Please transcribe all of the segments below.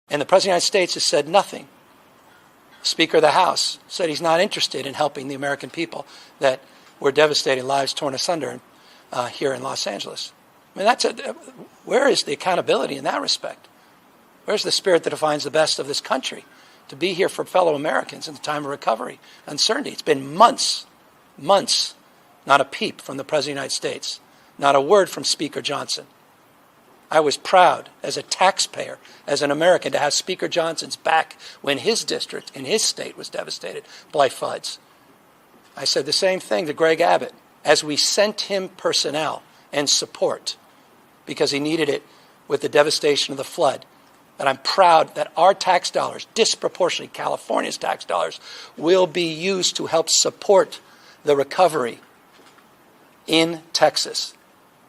And the President of the United States has said nothing. The Speaker of the House said he's not interested in helping the American people that were devastating, lives torn asunder here in Los Angeles. I mean, where is the accountability in that respect? Where's the spirit that defines the best of this country? To be here for fellow Americans in the time of recovery, uncertainty. It's been months, not a peep from the President of the United States, not a word from Speaker Johnson. I was proud as a taxpayer, as an American, to have Speaker Johnson's back when his district in his state was devastated by floods. I said the same thing to Greg Abbott as we sent him personnel and support because he needed it with the devastation of the flood. That I'm proud that our tax dollars, disproportionately California's tax dollars, will be used to help support the recovery in Texas.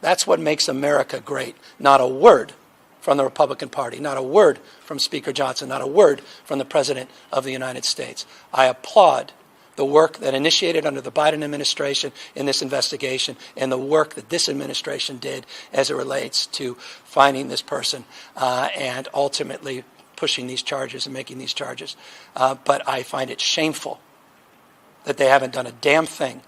That's what makes America great. Not a word from the Republican Party, not a word from Speaker Johnson, not a word from the President of the United States. I applaud the work that initiated under the Biden administration in this investigation and the work that this administration did as it relates to finding this person and ultimately pushing these charges and making these charges. But I find it shameful that they haven't done a damn thing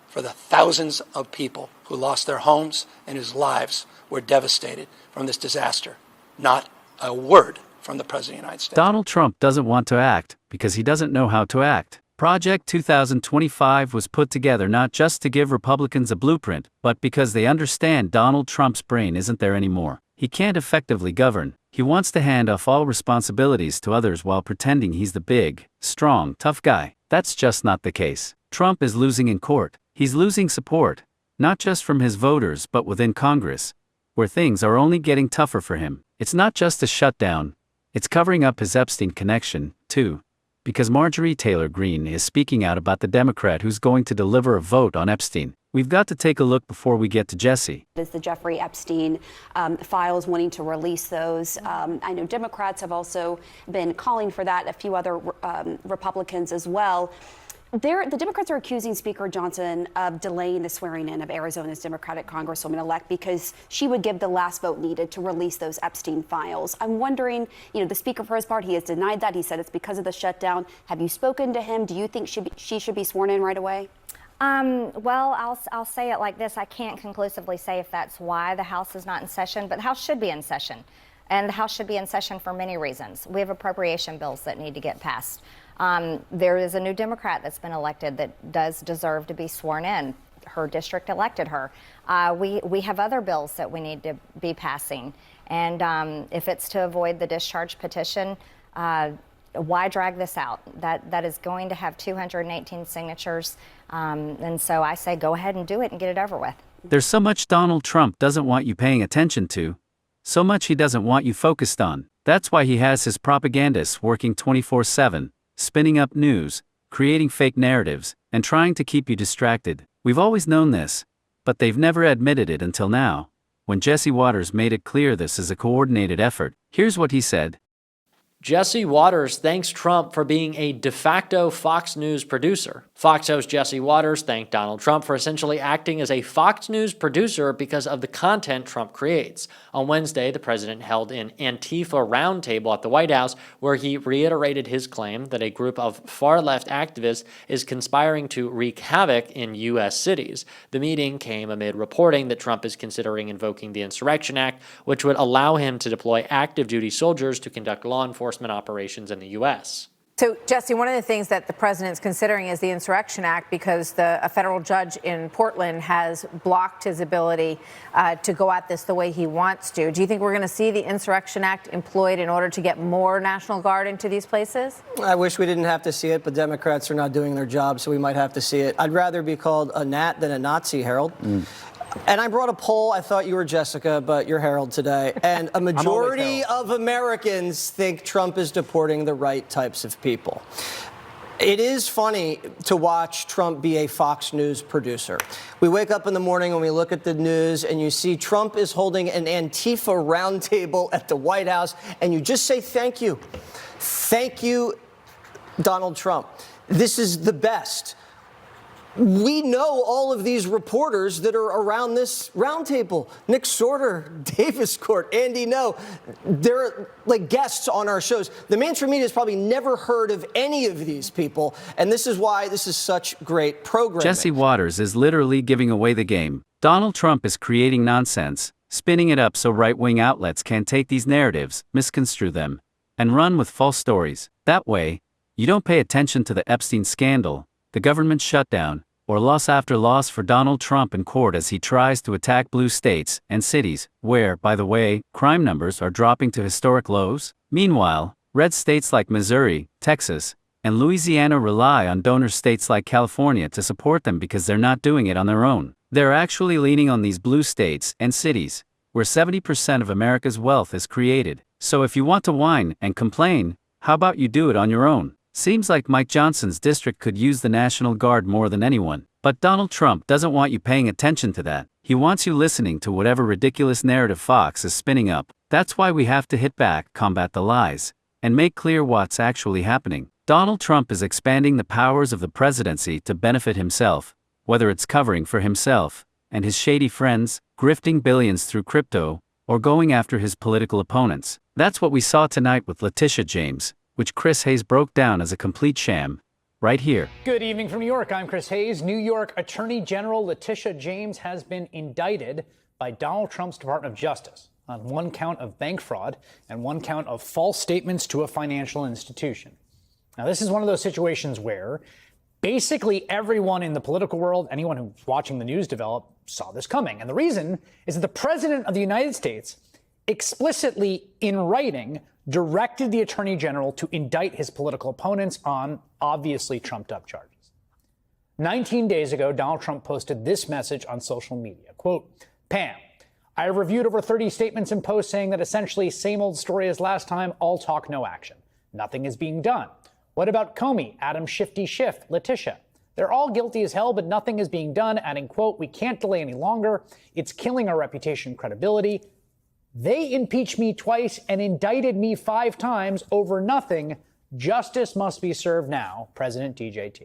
for the thousands of people who lost their homes and whose lives were devastated from this disaster. Not a word from the President of the United States. Donald Trump doesn't want to act because he doesn't know how to act. Project 2025 was put together not just to give Republicans a blueprint, but because they understand Donald Trump's brain isn't there anymore. He can't effectively govern. He wants to hand off all responsibilities to others while pretending he's the big, strong, tough guy. That's just not the case. Trump is losing in court. He's losing support, not just from his voters but within Congress, where things are only getting tougher for him. It's not just a shutdown. It's covering up his Epstein connection, too. Because Marjorie Taylor Greene is speaking out about the Democrat who's going to deliver a vote on Epstein. We've got to take a look before we get to Jesse. Is the Jeffrey Epstein files, wanting to release those. I know Democrats have also been calling for that, a few other Republicans as well. The Democrats are accusing Speaker Johnson of delaying the swearing in of Arizona's Democratic Congresswoman-elect because she would give the last vote needed to release those Epstein files. I'm wondering, the Speaker for his part, he has denied that. He said it's because of the shutdown. Have you spoken to him? Do you think she should be sworn in right away? Well, I'll say it like this. I can't conclusively say if that's why the House is not in session, but the House should be in session. And the House should be in session for many reasons. We have appropriation bills that need to get passed. There is a new Democrat that's been elected that does deserve to be sworn in. Her district elected her. We have other bills that we need to be passing. And if it's to avoid the discharge petition, why drag this out? That is going to have 218 signatures. And so I say go ahead and do it and get it over with. There's so much Donald Trump doesn't want you paying attention to. So much he doesn't want you focused on. That's why he has his propagandists working 24/7. Spinning up news, creating fake narratives, and trying to keep you distracted. We've always known this, but they've never admitted it until now, when Jesse Watters made it clear this is a coordinated effort. Here's what he said. Jesse Watters thanks Trump for being a de facto Fox News producer. Fox host Jesse Watters thanked Donald Trump for essentially acting as a Fox News producer because of the content Trump creates. On Wednesday, the president held an Antifa roundtable at the White House where he reiterated his claim that a group of far-left activists is conspiring to wreak havoc in U.S. cities. The meeting came amid reporting that Trump is considering invoking the Insurrection Act, which would allow him to deploy active-duty soldiers to conduct law enforcement operations in the U.S. So, Jesse, one of the things that the president's considering is the Insurrection Act because a federal judge in Portland has blocked his ability to go at this the way he wants to. Do you think we're going to see the Insurrection Act employed in order to get more National Guard into these places? I wish we didn't have to see it, but Democrats are not doing their job, so we might have to see it. I'd rather be called a gnat than a Nazi, Harold. And I brought a poll. I thought you were Jessica, but you're Harold today. And a majority of Americans think Trump is deporting the right types of people. It is funny to watch Trump be a Fox News producer. We wake up in the morning and we look at the news and you see Trump is holding an Antifa roundtable at the White House and you just say thank you. Thank you, Donald Trump. This is the best. We know all of these reporters that are around this roundtable. Nick Sorter, Davis Court, Andy No. They're like guests on our shows. The mainstream media has probably never heard of any of these people, and this is why this is such great programming. Jesse Waters is literally giving away the game. Donald Trump is creating nonsense, spinning it up so right-wing outlets can take these narratives, misconstrue them, and run with false stories. That way, you don't pay attention to the Epstein scandal, the government shutdown, or loss after loss for Donald Trump in court as he tries to attack blue states and cities, where, by the way, crime numbers are dropping to historic lows. Meanwhile, red states like Missouri, Texas, and Louisiana rely on donor states like California to support them because they're not doing it on their own. They're actually leaning on these blue states and cities, where 70% of America's wealth is created. So if you want to whine and complain, how about you do it on your own? Seems like Mike Johnson's district could use the National Guard more than anyone. But Donald Trump doesn't want you paying attention to that. He wants you listening to whatever ridiculous narrative Fox is spinning up. That's why we have to hit back, combat the lies, and make clear what's actually happening. Donald Trump is expanding the powers of the presidency to benefit himself, whether it's covering for himself and his shady friends, grifting billions through crypto, or going after his political opponents. That's what we saw tonight with Letitia James, which Chris Hayes broke down as a complete sham, right here. Good evening from New York. I'm Chris Hayes. New York Attorney General Letitia James has been indicted by Donald Trump's Department of Justice on one count of bank fraud and one count of false statements to a financial institution. Now, this is one of those situations where basically everyone in the political world, anyone who's watching the news develop, saw this coming. And the reason is that the President of the United States explicitly, in writing, directed the Attorney General to indict his political opponents on obviously trumped-up charges. 19 days ago, Donald Trump posted this message on social media, quote, Pam, I have reviewed over 30 statements and posts saying that essentially same old story as last time, all talk, no action. Nothing is being done. What about Comey, Adam Shifty Schiff, Letitia? They're all guilty as hell, but nothing is being done, adding, quote, we can't delay any longer. It's killing our reputation and credibility. They impeached me twice and indicted me 5 times over nothing. Justice must be served now, President DJT.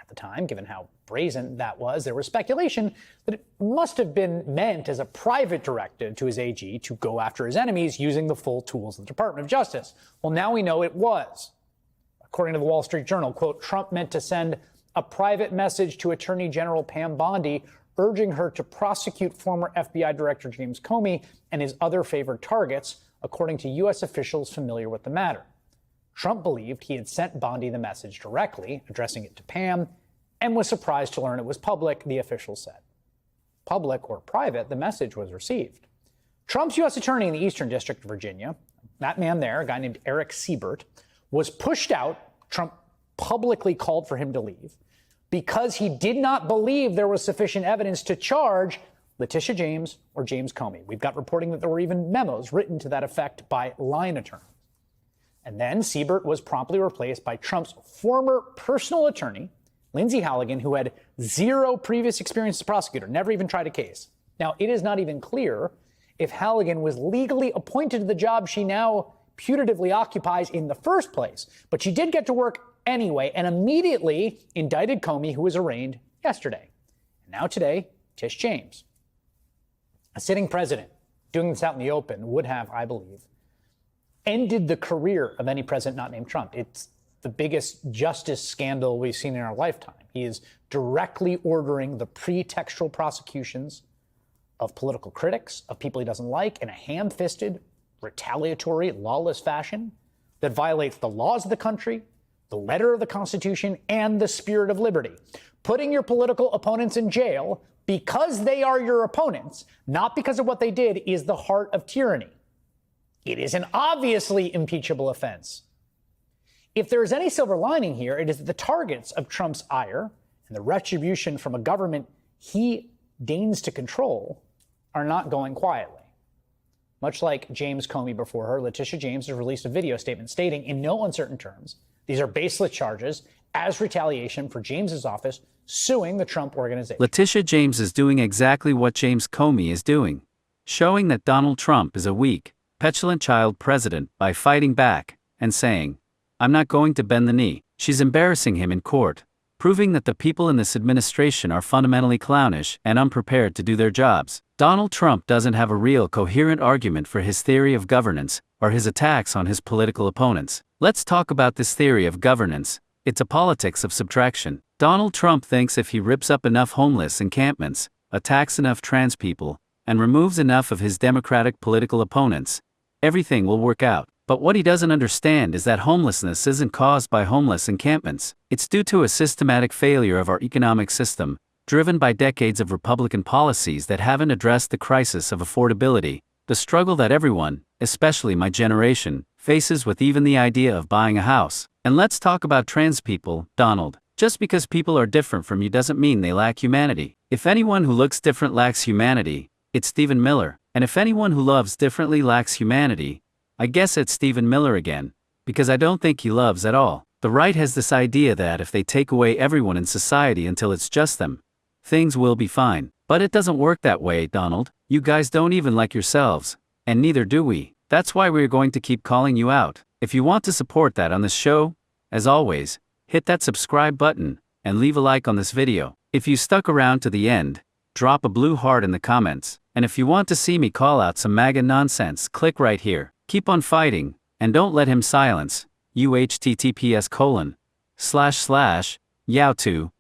At the time, given how brazen that was, there was speculation that it must have been meant as a private directive to his AG to go after his enemies using the full tools of the Department of Justice. Well, now we know it was. According to the Wall Street Journal, quote, Trump meant to send a private message to Attorney General Pam Bondi urging her to prosecute former FBI Director James Comey and his other favored targets, according to U.S. officials familiar with the matter. Trump believed he had sent Bondi the message directly, addressing it to Pam, and was surprised to learn it was public, the officials said. Public or private, the message was received. Trump's U.S. attorney in the Eastern District of Virginia, that man there, a guy named Eric Siebert, was pushed out. Trump publicly called for him to leave because he did not believe there was sufficient evidence to charge Letitia James or James Comey. We've got reporting that there were even memos written to that effect by line attorneys. And then Siebert was promptly replaced by Trump's former personal attorney, Lindsay Halligan, who had 0 previous experience as a prosecutor, never even tried a case. Now, it is not even clear if Halligan was legally appointed to the job she now putatively occupies in the first place, but she did get to work anyway and immediately indicted Comey, who was arraigned yesterday. And now today, Tish James. A sitting president doing this out in the open would have, I believe, ended the career of any president not named Trump. It's the biggest justice scandal we've seen in our lifetime. He is directly ordering the pretextual prosecutions of political critics, of people he doesn't like, in a ham-fisted, retaliatory, lawless fashion that violates the laws of the country, the letter of the Constitution, and the spirit of liberty. Putting your political opponents in jail because they are your opponents, not because of what they did, is the heart of tyranny. It is an obviously impeachable offense. If there is any silver lining here, it is that the targets of Trump's ire and the retribution from a government he deigns to control are not going quietly. Much like James Comey before her, Letitia James has released a video statement stating in no uncertain terms these are baseless charges as retaliation for James's office suing the Trump organization. Letitia James is doing exactly what James Comey is doing, showing that Donald Trump is a weak, petulant child president by fighting back and saying, I'm not going to bend the knee. She's embarrassing him in court, proving that the people in this administration are fundamentally clownish and unprepared to do their jobs. Donald Trump doesn't have a real coherent argument for his theory of governance or his attacks on his political opponents. Let's talk about this theory of governance. It's a politics of subtraction. Donald Trump thinks if he rips up enough homeless encampments, attacks enough trans people, and removes enough of his Democratic political opponents, everything will work out. But what he doesn't understand is that homelessness isn't caused by homeless encampments. It's due to a systematic failure of our economic system, driven by decades of Republican policies that haven't addressed the crisis of affordability, the struggle that everyone, especially my generation, faces with even the idea of buying a house. And let's talk about trans people, Donald. Just because people are different from you doesn't mean they lack humanity. If anyone who looks different lacks humanity, it's Stephen Miller. And if anyone who loves differently lacks humanity, I guess it's Stephen Miller again, because I don't think he loves at all. The right has this idea that if they take away everyone in society until it's just them, things will be fine. But it doesn't work that way, Donald. You guys don't even like yourselves, and neither do we. That's why we're going to keep calling you out. If you want to support that on this show, as always, hit that subscribe button and leave a like on this video. If you stuck around to the end, drop a blue heart in the comments. And if you want to see me call out some MAGA nonsense, click right here. Keep on fighting, and don't let him silence you. https:// Yao2